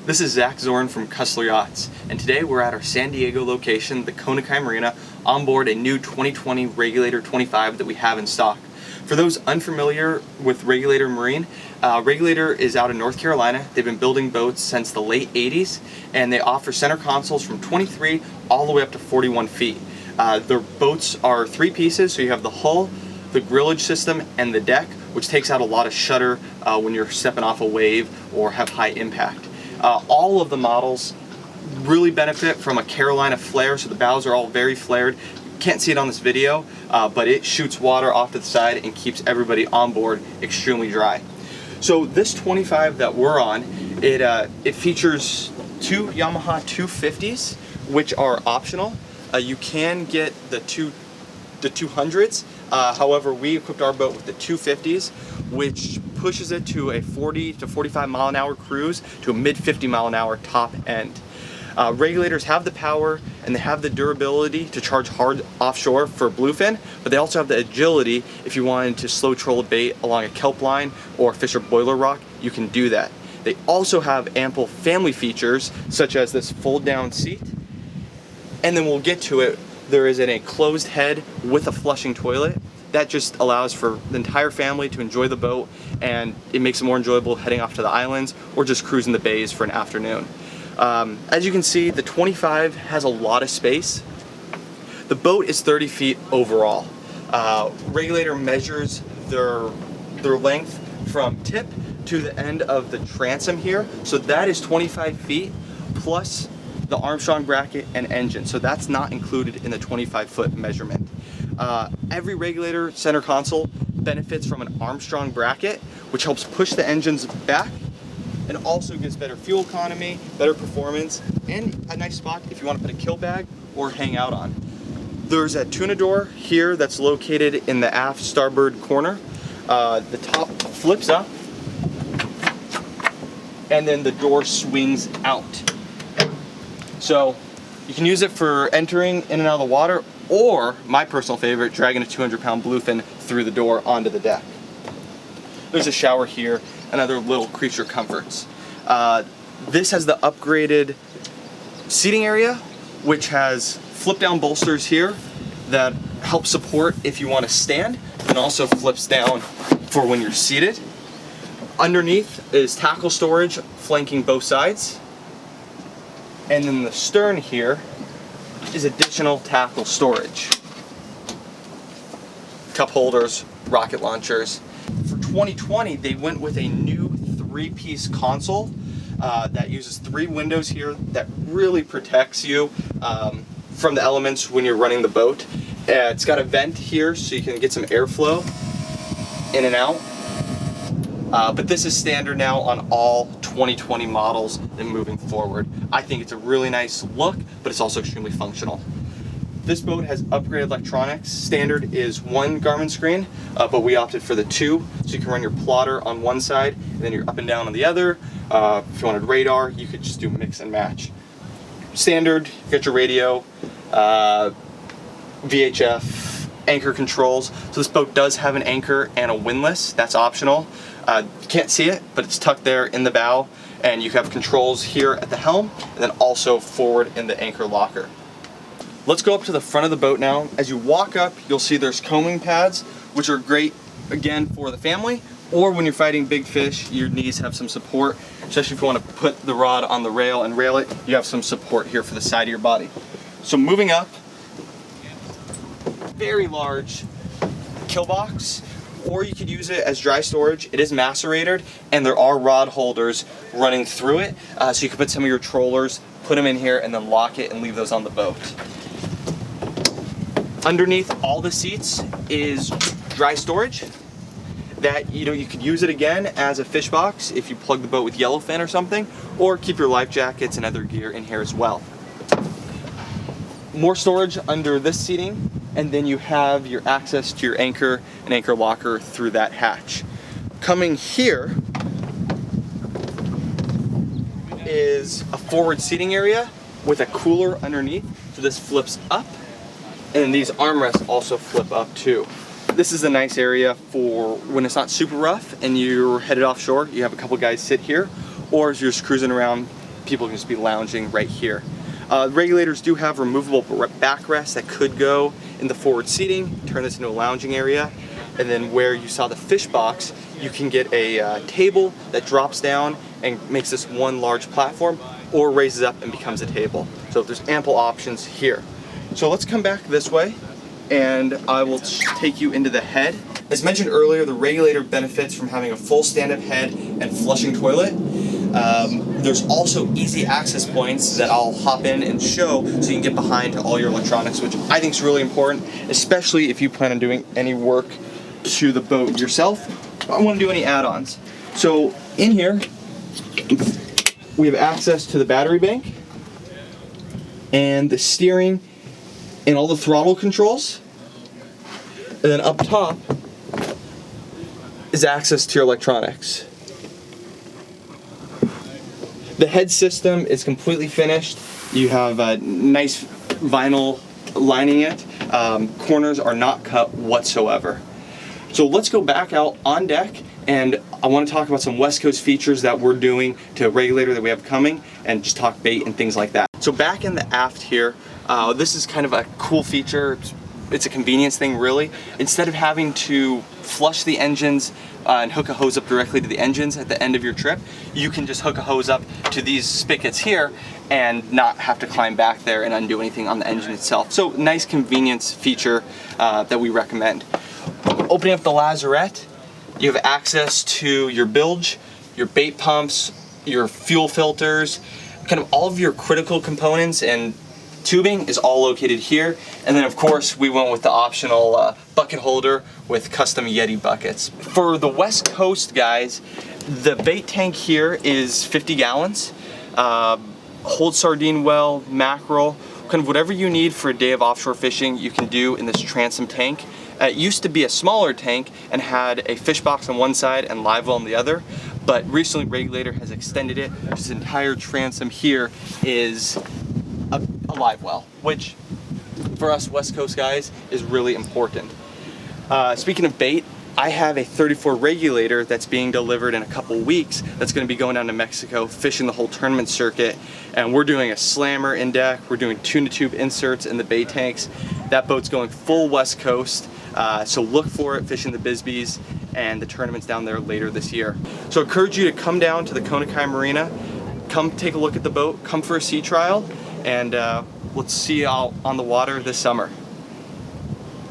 This is Zach Zorn from Kusler Yachts, and today we're at our San Diego location, the Kona Marina, on board a new 2020 Regulator 25 that we have in stock. For those unfamiliar with Regulator Marine, Regulator is out in North Carolina. They've been building boats since the late 80s, and they offer center consoles from 23 all the way up to 41 feet. Their boats are three pieces, so you have the hull, the grillage system, and the deck, which takes out a lot of shudder when you're stepping off a wave or have high impact. All of the models really benefit from a Carolina flare, so the bows are all very flared. You can't see it on this video, but it shoots water off to the side and keeps everybody on board extremely dry. So this 25 that we're on, it features two Yamaha 250s, which are optional. You can get the 200s. However, we equipped our boat with the 250s, which pushes it to a 40 to 45 mile an hour cruise to a mid 50 mile an hour top end. Regulators have the power and they have the durability to charge hard offshore for bluefin, but they also have the agility if you wanted to slow troll a bait along a kelp line or fish a boiler rock, you can do that. They also have ample family features such as this fold down seat, and then we'll get to it. There is an enclosed head with a flushing toilet. That just allows for the entire family to enjoy the boat, and it makes it more enjoyable heading off to the islands or just cruising the bays for an afternoon. As you can see, the 25 has a lot of space. The boat is 30 feet overall. Regulator measures their length from tip to the end of the transom here, so that is 25 feet plus the Armstrong bracket and engine, so that's not included in the 25-foot measurement. Every Regulator center console benefits from an Armstrong bracket, which helps push the engines back and also gives better fuel economy, better performance, and a nice spot if you want to put a kill bag or hang out on. There's a tuna door here that's located in the aft starboard corner. The top flips up, and then the door swings out. So you can use it for entering in and out of the water, or my personal favorite, dragging a 200-pound bluefin through the door onto the deck. There's a shower here and other little creature comforts. This has the upgraded seating area, which has flip-down bolsters here that help support if you want to stand, and also flips down for when you're seated. Underneath is tackle storage flanking both sides. And then the stern here is additional tackle storage. Cup holders, rocket launchers. For 2020, they went with a new three-piece console that uses three windows here that really protects you from the elements when you're running the boat. It's got a vent here so you can get some airflow in and out. But this is standard now on all 2020 models and moving forward. I think it's a really nice look, but it's also extremely functional. This boat has upgraded electronics. Standard is one Garmin screen, but we opted for the two, so you can run your plotter on one side and then you're up and down on the other. If you wanted radar, you could just do mix and match. Standard, you got your radio, VHF, anchor controls. So this boat does have an anchor and a windlass. That's optional. You can't see it, but it's tucked there in the bow, and you have controls here at the helm and then also forward in the anchor locker. Let's go up to the front of the boat now. As you walk up, you'll see there's coaming pads, which are great again for the family, or when you're fighting big fish, your knees have some support, especially if you want to put the rod on the rail and rail it, you have some support here for the side of your body. So moving up, very large kill box, or you could use it as dry storage. It is macerated, and there are rod holders running through it, so you can put some of your trollers, put them in here, and then lock it and leave those on the boat. Underneath all the seats is dry storage that you could use it again as a fish box if you plug the boat with yellowfin or something, or keep your life jackets and other gear in here as well. More storage under this seating, and then you have your access to your anchor and anchor locker through that hatch. Coming here is a forward seating area with a cooler underneath, so this flips up, and these armrests also flip up too. This is a nice area for when it's not super rough and you're headed offshore. You have a couple guys sit here, or as you're just cruising around people can just be lounging right here. Regulators do have removable backrests that could go in the forward seating, turn this into a lounging area. And then where you saw the fish box, you can get a table that drops down and makes this one large platform, or raises up and becomes a table. So there's ample options here. So let's come back this way, and I will take you into the head. As mentioned earlier, the Regulator benefits from having a full stand-up head and flushing toilet. There's also easy access points that I'll hop in and show so you can get behind to all your electronics, which I think is really important, especially if you plan on doing any work to the boat yourself. I don't want to do any add-ons. So in here, we have access to the battery bank and the steering and all the throttle controls. And then up top is access to your electronics. The head system is completely finished. You have a nice vinyl lining it. Corners are not cut whatsoever. So let's go back out on deck, and I want to talk about some West Coast features that we're doing to Regulator that we have coming, and just talk bait and things like that. So back in the aft here, this is kind of a cool feature. It's a convenience thing, really. Instead of having to flush the engines and hook a hose up directly to the engines at the end of your trip, you can just hook a hose up to these spigots here and not have to climb back there and undo anything on the engine itself. So nice convenience feature that we recommend. Opening up the lazarette, you have access to your bilge, your bait pumps, your fuel filters, kind of all of your critical components and tubing is all located here. And then of course we went with the optional bucket holder with custom Yeti buckets. For the West Coast guys, the bait tank here is 50 gallons. Holds sardine well, mackerel, kind of whatever you need for a day of offshore fishing you can do in this transom tank. It used to be a smaller tank and had a fish box on one side and live well on the other, but recently Regulator has extended it. This entire transom here is a live well, which for us West Coast guys is really important. Speaking of bait, I have a 34 Regulator that's being delivered in a couple weeks that's going to be going down to Mexico, fishing the whole tournament circuit, and we're doing a slammer in deck, we're doing tuna tube inserts in the bait tanks. That boat's going full West Coast, so look for it fishing the Bisbees and the tournaments down there later this year. So I encourage you to come down to the Konakai Marina, come take a look at the boat, come for a sea trial, and let's see you out on the water this summer.